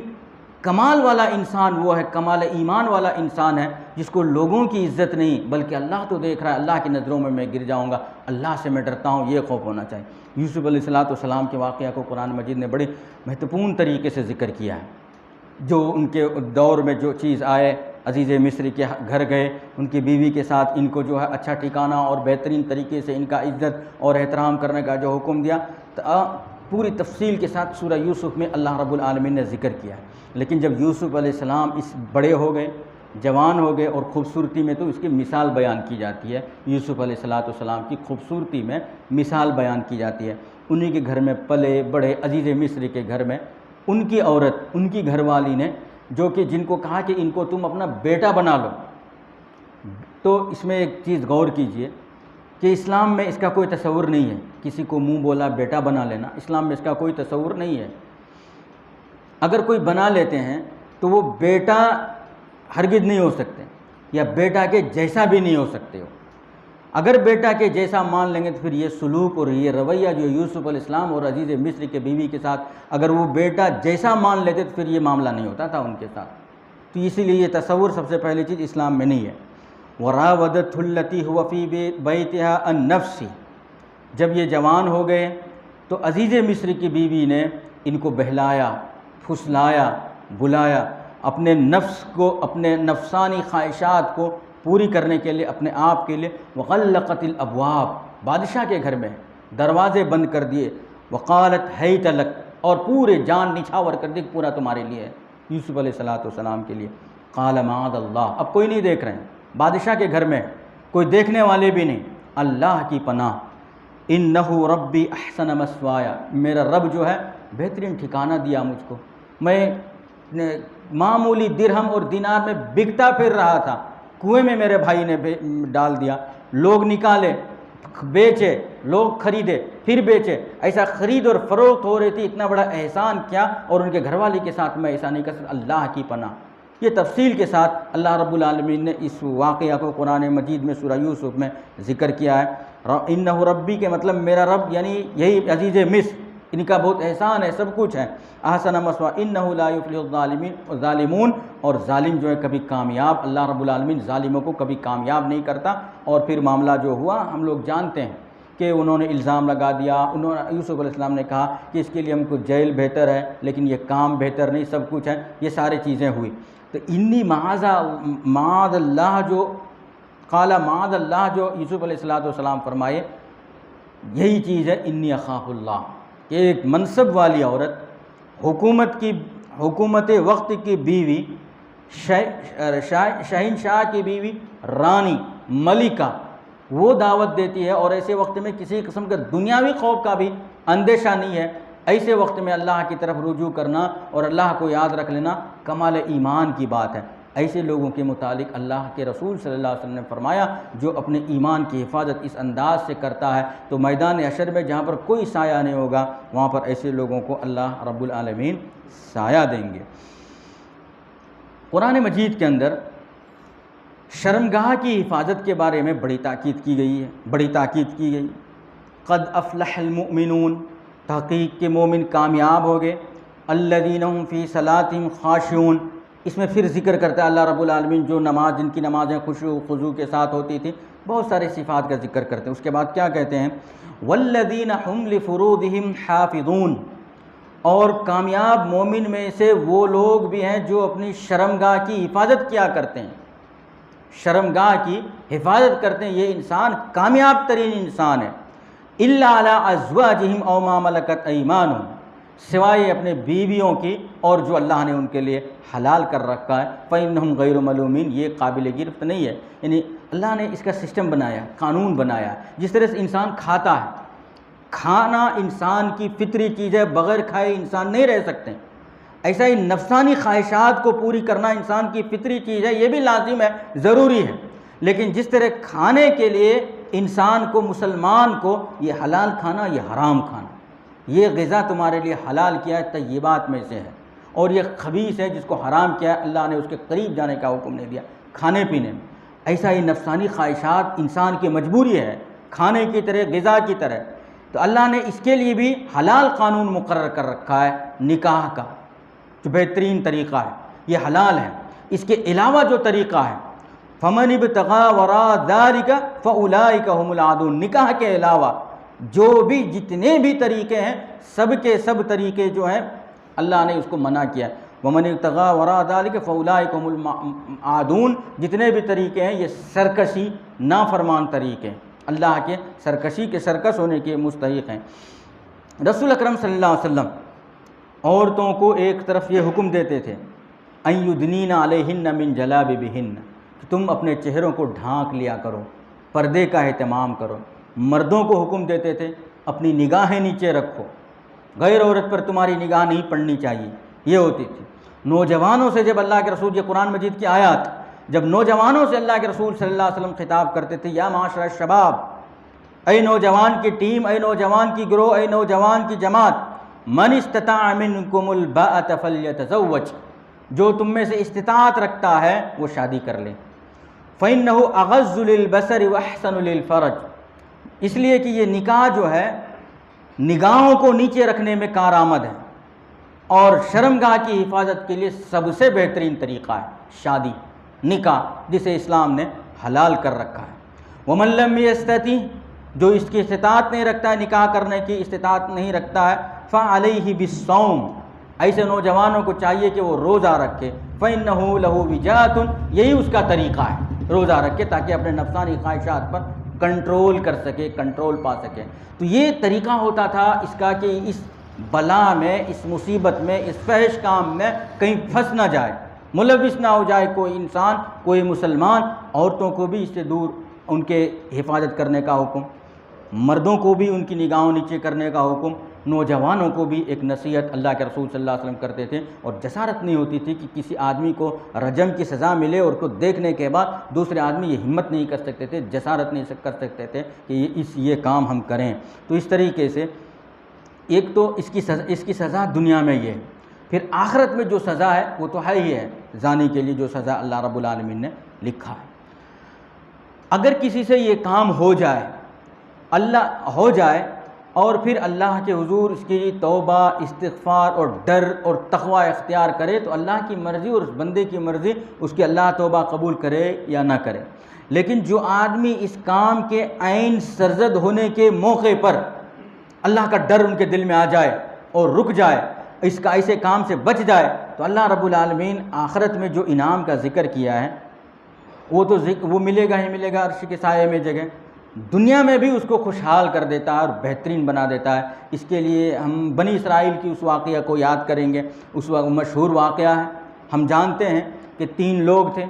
کمال والا انسان وہ ہے، کمال ایمان والا انسان ہے جس کو لوگوں کی عزت نہیں بلکہ اللہ تو دیکھ رہا ہے، اللہ کی نظروں میں گر جاؤں گا، اللہ سے میں ڈرتا ہوں، یہ خوف ہونا چاہیے۔ یوسف علیہ السلام کے واقعہ کو قرآن مجید نے بڑے مہتوپورن طریقے سے ذکر کیا ہے۔ جو ان کے دور میں جو چیز آئے، عزیز مصر کے گھر گئے، ان کی بیوی کے ساتھ ان کو جو ہے اچھا ٹھکانہ اور بہترین طریقے سے ان کا عزت اور احترام کرنے کا جو حکم دیا، پوری تفصیل کے ساتھ سورہ یوسف میں اللہ رب العالمین نے ذکر کیا ہے۔ لیکن جب یوسف علیہ السلام اس بڑے ہو گئے، جوان ہو گئے، اور خوبصورتی میں تو اس کی مثال بیان کی جاتی ہے، یوسف علیہ السلام کی خوبصورتی میں مثال بیان کی جاتی ہے۔ انہی کے گھر میں پلے بڑے، عزیز مصر کے گھر میں ان کی عورت، ان کی گھر والی نے جو کہ جن کو کہا کہ ان کو تم اپنا بیٹا بنا لو۔ تو اس میں ایک چیز غور کیجئے کہ اسلام میں اس کا کوئی تصور نہیں ہے، کسی کو منہ بولا بیٹا بنا لینا، اسلام میں اس کا کوئی تصور نہیں ہے۔ اگر کوئی بنا لیتے ہیں تو وہ بیٹا ہرگز نہیں ہو سکتے، یا بیٹا کے جیسا بھی نہیں ہو سکتے ہو۔ اگر بیٹا کے جیسا مان لیں گے تو پھر یہ سلوک اور یہ رویہ جو یوسف علیہ السلام اور عزیز مصر کے بیوی کے ساتھ اگر وہ بیٹا جیسا مان لیتے تو پھر یہ معاملہ نہیں ہوتا تھا ان کے ساتھ۔ تو اسی لیے یہ تصور سب سے پہلی چیز اسلام میں نہیں ہے۔ وراودته التي هو في بيتها عن نفسه، جب یہ جوان ہو گئے تو عزیز مصر کی بیوی نے ان کو بہلایا، پھسلایا، بلایا، اپنے نفس کو، اپنے نفسانی خواہشات کو پوری کرنے کے لیے، اپنے آپ کے لیے، وغلقت الابواب، بادشاہ کے گھر میں دروازے بند کر دیے، وقالت حیت لک، اور پورے جان نچھاور کر دی، پورا تمہارے لیے ہے، یوسف علیہ السلام کے لیے۔ قال معاذ اللہ، اب کوئی نہیں دیکھ رہے ہیں، بادشاہ کے گھر میں کوئی دیکھنے والے بھی نہیں، اللہ کی پناہ، انہ ربی احسن مثوایا، میرا رب جو ہے بہترین ٹھکانہ دیا مجھ کو، میں معمولی درہم اور دینار میں بکتا پھر رہا تھا، کنویں میں میرے بھائی نے ڈال دیا، لوگ نکالے، بیچے، لوگ خریدے پھر بیچے، ایسا خرید اور فروخت ہو رہی تھی، اتنا بڑا احسان کیا، اور ان کے گھر والی کے ساتھ میں ایسا نہیں کر سکتا، اللہ کی پناہ۔ یہ تفصیل کے ساتھ اللہ رب العالمین نے اس واقعہ کو قرآن مجید میں سورہ یوسف میں ذکر کیا ہے۔ انہ ربی کے مطلب میرا رب یعنی یہی عزیز مصر، ان کا بہت احسان ہے، سب کچھ ہے۔ احسن مثوا انہ لا یفلح الظالمون، اور ظالم جو ہے کبھی کامیاب، اللہ رب العالمین ظالموں کو کبھی کامیاب نہیں کرتا۔ اور پھر معاملہ جو ہوا ہم لوگ جانتے ہیں کہ انہوں نے الزام لگا دیا، یوسف علیہ السلام نے کہا کہ اس کے لیے ہم کو جیل بہتر ہے، لیکن یہ کام بہتر نہیں، سب کچھ ہے، یہ ساری چیزیں ہوئی۔ تو انی معاذ اللہ، جو قال معاذ اللہ جو یوسف علیہ السلام فرمائے، یہی چیز ہے انی اخاف اللہ، کہ ایک منصب والی عورت، حکومت وقت کی بیوی، شہنشاہ کی بیوی رانی ملکہ وہ دعوت دیتی ہے، اور ایسے وقت میں کسی قسم کا دنیاوی خوف کا بھی اندیشہ نہیں ہے، ایسے وقت میں اللہ کی طرف رجوع کرنا اور اللہ کو یاد رکھ لینا کمال ایمان کی بات ہے۔ ایسے لوگوں کے متعلق اللہ کے رسول صلی اللہ علیہ وسلم نے فرمایا جو اپنے ایمان کی حفاظت اس انداز سے کرتا ہے تو میدان حشر میں جہاں پر کوئی سایہ نہیں ہوگا وہاں پر ایسے لوگوں کو اللہ رب العالمین سایہ دیں گے۔ قرآن مجید کے اندر شرمگاہ کی حفاظت کے بارے میں بڑی تاکید کی گئی۔ قد افلح المؤمنون، تحقیق کے مومن کامیاب ہو گئے، الذین هم فی صلاتہم خاشعون، اس میں پھر ذکر کرتا ہے اللہ رب العالمین جو نماز، جن کی نمازیں خشوع و خضوع کے ساتھ ہوتی تھی، بہت سارے صفات کا ذکر کرتے ہیں۔ اس کے بعد کیا کہتے ہیں؟ والذین هم لفروجہم حافظون، اور کامیاب مومن میں سے وہ لوگ بھی ہیں جو اپنی شرمگاہ کی حفاظت کیا کرتے ہیں، شرمگاہ کی حفاظت کرتے ہیں، یہ انسان کامیاب ترین انسان ہے۔ الا علی ازواجہم او ما ملکت ایمانہم، سوائے اپنے بیویوں کی اور جو اللہ نے ان کے لیے حلال کر رکھا ہے، فإنہم غیر ملومین، یہ قابل گرفت نہیں ہے۔ یعنی اللہ نے اس کا سسٹم بنایا، قانون بنایا، جس طرح سے انسان کھاتا ہے، کھانا انسان کی فطری چیز ہے، بغیر کھائے انسان نہیں رہ سکتے، ایسا ہی نفسانی خواہشات کو پوری کرنا انسان کی فطری چیز ہے، یہ بھی لازم ہے، ضروری ہے۔ لیکن جس طرح کھانے کے لیے انسان کو، مسلمان کو، یہ حلال کھانا، یہ حرام کھانا، یہ غذا تمہارے لیے حلال کیا ہے، طیبات میں سے ہے، اور یہ خبیث ہے جس کو حرام کیا ہے، اللہ نے اس کے قریب جانے کا حکم نہیں دیا کھانے پینے میں۔ ایسا ہی نفسانی خواہشات انسان کی مجبوری ہے، کھانے کی طرح، غذا کی طرح، تو اللہ نے اس کے لیے بھی حلال قانون مقرر کر رکھا ہے، نکاح کا جو بہترین طریقہ ہے، یہ حلال ہے۔ اس کے علاوہ جو طریقہ ہے، فمن ابتغى وراء ذلك فاولئک هم العادون، نکاح کے علاوہ جو بھی جتنے بھی طریقے ہیں، سب کے سب طریقے جو ہیں اللہ نے اس کو منع کیا ہے۔ ومن ابتغى وراء ذلك فاولئک هم العادون، جتنے بھی طریقے ہیں یہ سرکشی، نافرمان طریقے ہیں، اللہ کے سرکشی کے، سرکش ہونے کے مستحق ہیں۔ رسول اکرم صلی اللہ علیہ وسلم عورتوں کو ایک طرف یہ حکم دیتے تھے، ان یدنین علیہن من جلابیبہن، کہ تم اپنے چہروں کو ڈھانک لیا کرو، پردے کا اہتمام کرو۔ مردوں کو حکم دیتے تھے اپنی نگاہیں نیچے رکھو، غیر عورت پر تمہاری نگاہ نہیں پڑنی چاہیے، یہ ہوتی تھی۔ نوجوانوں سے جب اللہ کے رسول، یہ قرآن مجید کی آیات، جب نوجوانوں سے اللہ کے رسول صلی اللہ علیہ وسلم خطاب کرتے تھے، یا معاشر الشباب، اے نوجوان کی ٹیم، اے نوجوان کی گروہ، اے نوجوان کی جماعت، من استطاع منکم الباءۃ فلیتزوج، جو تم میں سے استطاعت رکھتا ہے وہ شادی کر لے، فإنہ اغض للبصر واحسن للفرج، اس لیے کہ یہ نکاح جو ہے نگاہوں کو نیچے رکھنے میں کارآمد ہے اور شرمگاہ کی حفاظت کے لیے سب سے بہترین طریقہ ہے شادی، نکاح، جسے اسلام نے حلال کر رکھا ہے۔ ومن لم یستطع، جو اس کی استطاعت نہیں رکھتا ہے، نکاح کرنے کی استطاعت نہیں رکھتا ہے، فعلیہ بالصوم، ایسے نوجوانوں کو چاہیے کہ وہ روزہ رکھے، فإنہ لہ وجاۃ، یہی اس کا طریقہ ہے، روزہ رکھے تاکہ اپنے نفسانی خواہشات پر کنٹرول کر سکے، کنٹرول پا سکے۔ تو یہ طریقہ ہوتا تھا اس کا کہ اس بلا میں، اس مصیبت میں، اس فحش کام میں کہیں پھنس نہ جائے، ملوث نہ ہو جائے کوئی انسان، کوئی مسلمان۔ عورتوں کو بھی اس سے دور ان کے حفاظت کرنے کا حکم، مردوں کو بھی ان کی نگاہوں نیچے کرنے کا حکم، نوجوانوں کو بھی ایک نصیحت اللہ کے رسول صلی اللہ علیہ وسلم کرتے تھے۔ اور جسارت نہیں ہوتی تھی کہ کسی آدمی کو رجم کی سزا ملے اور اس کو دیکھنے کے بعد دوسرے آدمی یہ ہمت نہیں کر سکتے تھے، جسارت نہیں کر سکتے تھے کہ یہ کام ہم کریں۔ تو اس طریقے سے ایک تو اس کی سزا دنیا میں یہ ہے، پھر آخرت میں جو سزا ہے وہ تو ہے ہی ہے، زانی کے لیے جو سزا اللہ رب العالمین نے لکھا ہے۔ اگر کسی سے یہ کام ہو جائے اور پھر اللہ کے حضور اس کی توبہ، استغفار اور ڈر اور تقوی اختیار کرے تو اللہ کی مرضی اور اس بندے کی مرضی اس کی اللہ توبہ قبول کرے یا نہ کرے۔ لیکن جو آدمی اس کام کے عین سرزد ہونے کے موقع پر اللہ کا ڈر ان کے دل میں آ جائے اور رک جائے، اس کا ایسے کام سے بچ جائے، تو اللہ رب العالمین آخرت میں جو انعام کا ذکر کیا ہے وہ ملے گا ہی ملے گا، عرش کے سائے میں جگہ۔ دنیا میں بھی اس کو خوشحال کر دیتا ہے اور بہترین بنا دیتا ہے۔ اس کے لیے ہم بنی اسرائیل کی اس واقعہ کو یاد کریں گے، اس مشہور واقعہ ہے، ہم جانتے ہیں کہ 3 لوگ تھے،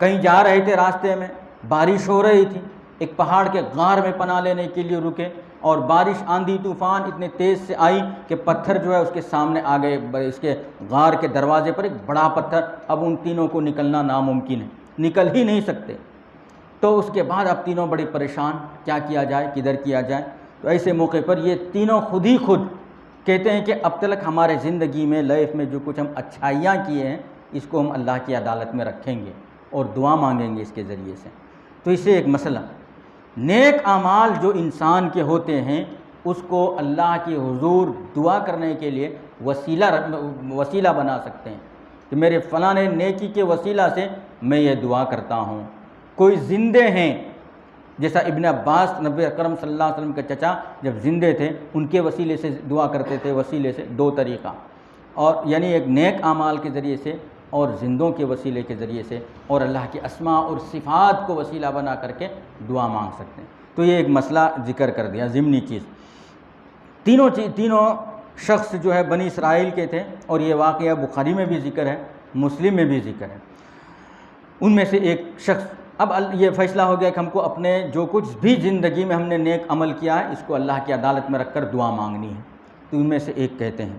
کہیں جا رہے تھے، راستے میں بارش ہو رہی تھی، ایک پہاڑ کے غار میں پناہ لینے کے لیے رکے، اور بارش آندھی طوفان اتنے تیز سے آئی کہ پتھر جو ہے اس کے سامنے آ گئے، اس کے غار کے دروازے پر ایک بڑا پتھر، اب ان تینوں کو نکلنا ناممکن ہے، نکل ہی نہیں سکتے۔ تو اس کے بعد اب تینوں بڑے پریشان، کیا کیا جائے، کدھر کیا جائے۔ تو ایسے موقع پر یہ تینوں خود ہی خود کہتے ہیں کہ اب تک ہمارے زندگی میں لائف میں جو کچھ ہم اچھائیاں کیے ہیں اس کو ہم اللہ کی عدالت میں رکھیں گے اور دعا مانگیں گے اس کے ذریعے سے۔ تو اس سے ایک مسئلہ، نیک اعمال جو انسان کے ہوتے ہیں اس کو اللہ کے حضور دعا کرنے کے لیے وسیلہ بنا سکتے ہیں کہ میرے فلاں نیکی کے وسیلہ سے میں یہ دعا کرتا ہوں۔ کوئی زندے ہیں، جیسا ابن عباس نبی اکرم صلی اللہ علیہ وسلم کے چچا جب زندے تھے ان کے وسیلے سے دعا کرتے تھے، وسیلے سے 2 طریقہ، اور یعنی ایک نیک اعمال کے ذریعے سے اور زندوں کے وسیلے کے ذریعے سے، اور اللہ کے اسماء اور صفات کو وسیلہ بنا کر کے دعا مانگ سکتے ہیں۔ تو یہ ایک مسئلہ ذکر کر دیا ضمنی چیز۔ تینوں شخص جو ہے بنی اسرائیل کے تھے، اور یہ واقعہ بخاری میں بھی ذکر ہے، مسلم میں بھی ذکر ہے۔ ان میں سے ایک شخص، اب یہ فیصلہ ہو گیا کہ ہم کو اپنے جو کچھ بھی زندگی میں ہم نے نیک عمل کیا ہے اس کو اللہ کی عدالت میں رکھ کر دعا مانگنی ہے۔ تو ان میں سے ایک کہتے ہیں،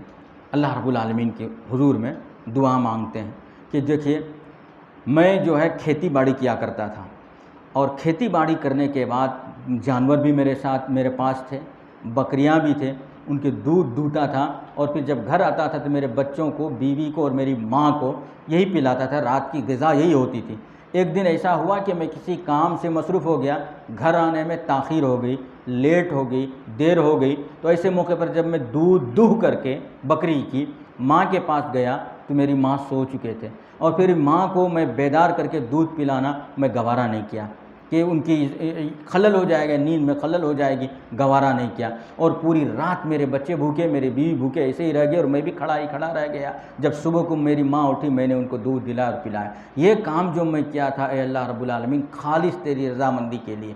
اللہ رب العالمین کے حضور میں دعا مانگتے ہیں کہ دیکھیے میں جو ہے کھیتی باڑی کیا کرتا تھا، اور کھیتی باڑی کرنے کے بعد جانور بھی میرے پاس تھے، بکریاں بھی تھے، ان کے دودھ دوہتا تھا، اور پھر جب گھر آتا تھا تو میرے بچوں کو، بیوی کو اور میری ماں کو یہی پلاتا تھا، رات کی غذا یہی ہوتی تھی۔ ایک دن ایسا ہوا کہ میں کسی کام سے مصروف ہو گیا، گھر آنے میں تاخیر ہو گئی، لیٹ ہو گئی، دیر ہو گئی۔ تو ایسے موقع پر جب میں دودھ دوہ کر کے بکری کی ماں کے پاس گیا تو میری ماں سو چکے تھے، اور پھر ماں کو میں بیدار کر کے دودھ پلانا میں گوارا نہیں کیا کہ ان کی خلل ہو جائے گا، نیند میں خلل ہو جائے گی، گوارا نہیں کیا، اور پوری رات میرے بچے بھوکے، میری بیوی بھوکے ایسے ہی رہ گئے، اور میں بھی کھڑا رہ گیا۔ جب صبح کو میری ماں اٹھی میں نے ان کو دودھ دلایا اور پلایا۔ یہ کام جو میں کیا تھا اے اللہ رب العالمین خالص تیری رضامندی کے لیے،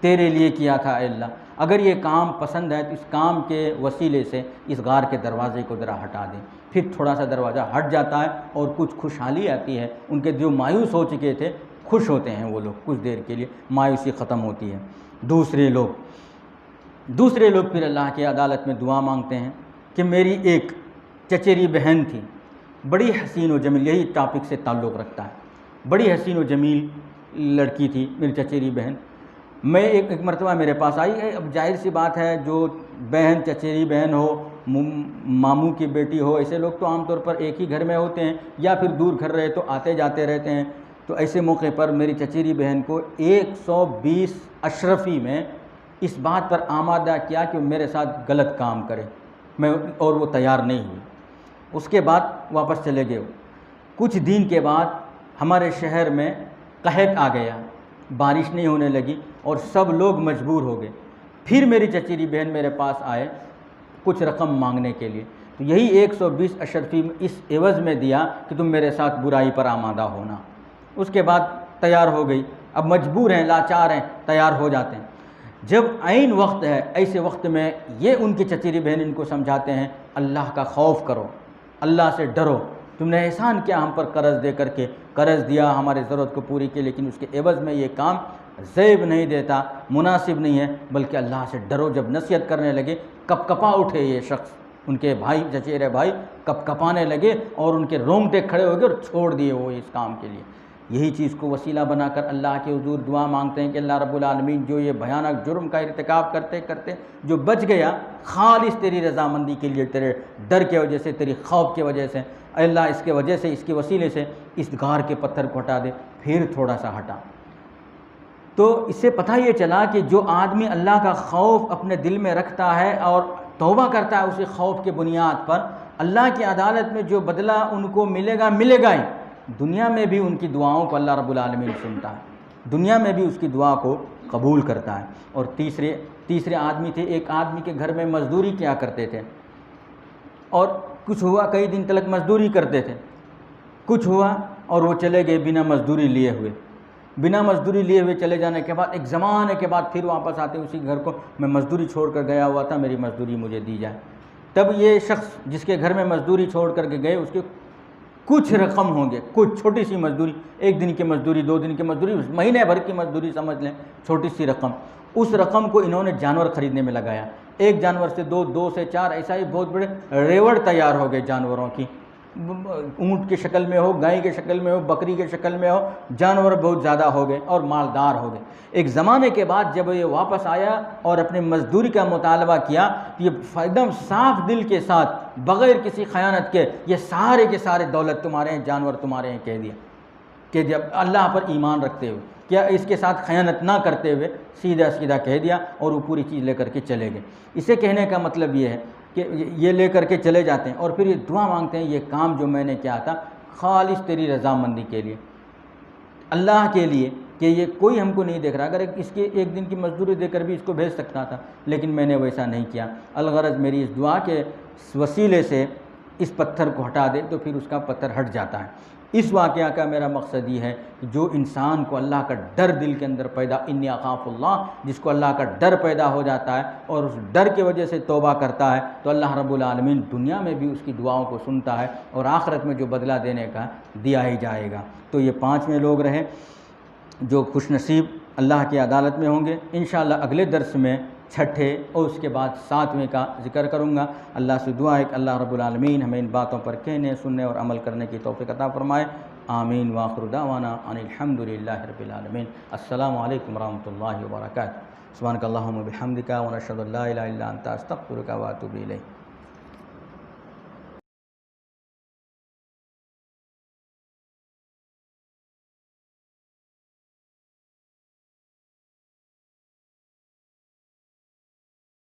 تیرے لیے کیا تھا اے اللہ، اگر یہ کام پسند ہے تو اس کام کے وسیلے سے اس غار کے دروازے کو ذرا ہٹا دیں۔ پھر تھوڑا سا دروازہ ہٹ جاتا ہے اور کچھ خوشحالی آتی ہے، ان کے جو مایوس ہو چکے تھے خوش ہوتے ہیں وہ لوگ، کچھ دیر کے لیے مایوسی ختم ہوتی ہے۔ دوسرے لوگ پھر اللہ کی عدالت میں دعا مانگتے ہیں کہ میری ایک چچیری بہن تھی، بڑی حسین و جمیل، یہی ٹاپک سے تعلق رکھتا ہے، بڑی حسین و جمیل لڑکی تھی میری چچیری بہن۔ میں ایک مرتبہ میرے پاس آئی ہے، اب ظاہر سی بات ہے جو بہن، چچیری بہن ہو، ماموں کی بیٹی ہو، ایسے لوگ تو عام طور پر ایک ہی گھر میں ہوتے ہیں یا پھر دور گھر رہے تو آتے جاتے رہتے ہیں۔ تو ایسے موقع پر میری چچیری بہن کو 120 اشرفی میں اس بات پر آمادہ کیا کہ وہ میرے ساتھ غلط کام کرے، اور وہ تیار نہیں ہوئی۔ اس کے بعد واپس چلے گئے۔ کچھ دن کے بعد ہمارے شہر میں قحط آ گیا، بارش نہیں ہونے لگی اور سب لوگ مجبور ہو گئے۔ پھر میری چچیری بہن میرے پاس آئے کچھ رقم مانگنے کے لیے، تو یہی 120 اشرفی اس عوض میں دیا کہ تم میرے ساتھ برائی پر آمادہ ہونا۔ اس کے بعد تیار ہو گئی، اب مجبور ہیں، لاچار ہیں، تیار ہو جاتے ہیں۔ جب عین وقت ہے، ایسے وقت میں یہ ان کی چچیری بہن ان کو سمجھاتے ہیں اللہ کا خوف کرو، اللہ سے ڈرو، تم نے احسان کیا ہم پر قرض دے کر کے، قرض دیا ہماری ضرورت کو پوری کی، لیکن اس کے عوض میں یہ کام زیب نہیں دیتا، مناسب نہیں ہے، بلکہ اللہ سے ڈرو۔ جب نصیحت کرنے لگے کپ کپا اٹھے یہ شخص، ان کے بھائی، چچیرے بھائی کپ کپانے لگے اور ان کے رونگٹے کھڑے ہو گئے اور چھوڑ دیے وہ اس کام کے لیے۔ یہی چیز کو وسیلہ بنا کر اللہ کے حضور دعا مانگتے ہیں کہ اللہ رب العالمین جو یہ بھیانک جرم کا ارتکاب کرتے کرتے جو بچ گیا، خالص تیری رضامندی کے لیے، تیرے ڈر کے وجہ سے، تیری خوف کی وجہ سے، اے اللہ اس کے وجہ سے، اس کے وسیلے سے اس غار کے پتھر کو ہٹا دے۔ پھر تھوڑا سا ہٹا۔ تو اس سے پتہ یہ چلا کہ جو آدمی اللہ کا خوف اپنے دل میں رکھتا ہے اور توبہ کرتا ہے اسی خوف کے بنیاد پر، اللہ کی عدالت میں جو بدلہ ان کو ملے گا ہی، دنیا میں بھی ان کی دعاؤں کو اللہ رب العالمین سنتا ہے، دنیا میں بھی اس کی دعا کو قبول کرتا ہے۔ اور تیسرے آدمی تھے، ایک آدمی کے گھر میں مزدوری کیا کرتے تھے، اور کچھ ہوا، کئی دن تک مزدوری کرتے تھے، کچھ ہوا اور وہ چلے گئے بنا مزدوری لیے ہوئے چلے جانے کے بعد ایک زمانے کے بعد پھر واپس آتے اسی گھر کو، میں مزدوری چھوڑ کر گیا ہوا تھا، میری مزدوری مجھے دی جائے۔ تب یہ شخص جس کے گھر میں مزدوری چھوڑ کر کے گئے، اس کے کچھ رقم ہوں گے، کچھ چھوٹی سی مزدوری، 1 دن کی مزدوری، 2 دن کی مزدوری، مہینے بھر کی مزدوری سمجھ لیں، چھوٹی سی رقم، اس رقم کو انہوں نے جانور خریدنے میں لگایا، 1 جانور سے 2، 2 سے 4، ایسا ہی بہت بڑے ریوڑ تیار ہو گئے جانوروں کی، اونٹ کی شکل میں ہو، گائے کی شکل میں ہو، بکری کی شکل میں ہو، جانور بہت زیادہ ہو گئے اور مالدار ہو گئے۔ ایک زمانے کے بعد جب یہ واپس آیا اور اپنے مزدوری کا مطالبہ کیا تو یہ ایک دم صاف دل کے ساتھ بغیر کسی خیانت کے یہ سارے کے سارے دولت تمہارے ہیں، جانور تمہارے ہیں کہہ دیا، کہ جب اللہ پر ایمان رکھتے ہوئے، کیا اس کے ساتھ خیانت نہ کرتے ہوئے سیدھا سیدھا کہہ دیا اور وہ پوری چیز لے کر کے چلے گئے۔ اسے کہنے کا مطلب یہ ہے کہ یہ لے کر کے چلے جاتے ہیں اور پھر یہ دعا مانگتے ہیں، یہ کام جو میں نے کیا تھا خالص تیری رضامندی کے لیے، اللہ کے لیے، کہ یہ کوئی ہم کو نہیں دیکھ رہا، اگر اس کے 1 دن کی مزدوری دے کر بھی اس کو بھیج سکتا تھا، لیکن میں نے ویسا نہیں کیا۔ الغرض میری اس دعا کے وسیلے سے اس پتھر کو ہٹا دے تو پھر اس کا پتھر ہٹ جاتا ہے۔ اس واقعہ کا میرا مقصد یہ ہے کہ جو انسان کو اللہ کا ڈر دل کے اندر پیدا، انی اخاف اللہ، جس کو اللہ کا ڈر پیدا ہو جاتا ہے اور اس ڈر کی وجہ سے توبہ کرتا ہے تو اللہ رب العالمین دنیا میں بھی اس کی دعاؤں کو سنتا ہے اور آخرت میں جو بدلہ دینے کا دیا ہی جائے گا۔ تو یہ 5ویں لوگ رہے جو خوش نصیب اللہ کی عدالت میں ہوں گے۔ انشاءاللہ اگلے درس میں 6ٹھے اور اس کے بعد 7ویں کا ذکر کروں گا۔ اللہ سے دعا ہے کہ اللہ رب العالمین ہمیں ان باتوں پر کہنے، سننے اور عمل کرنے کی توفیق عطا فرمائے۔ آمین وآخر دعوانا ان الحمد للہ رب العالمین۔ السلام علیکم ورحمۃ اللہ وبرکاتہ۔ سبحانک اللہم وبحمدک ونشہد ان لا الہ الا انت استغفرک واتوب الیک۔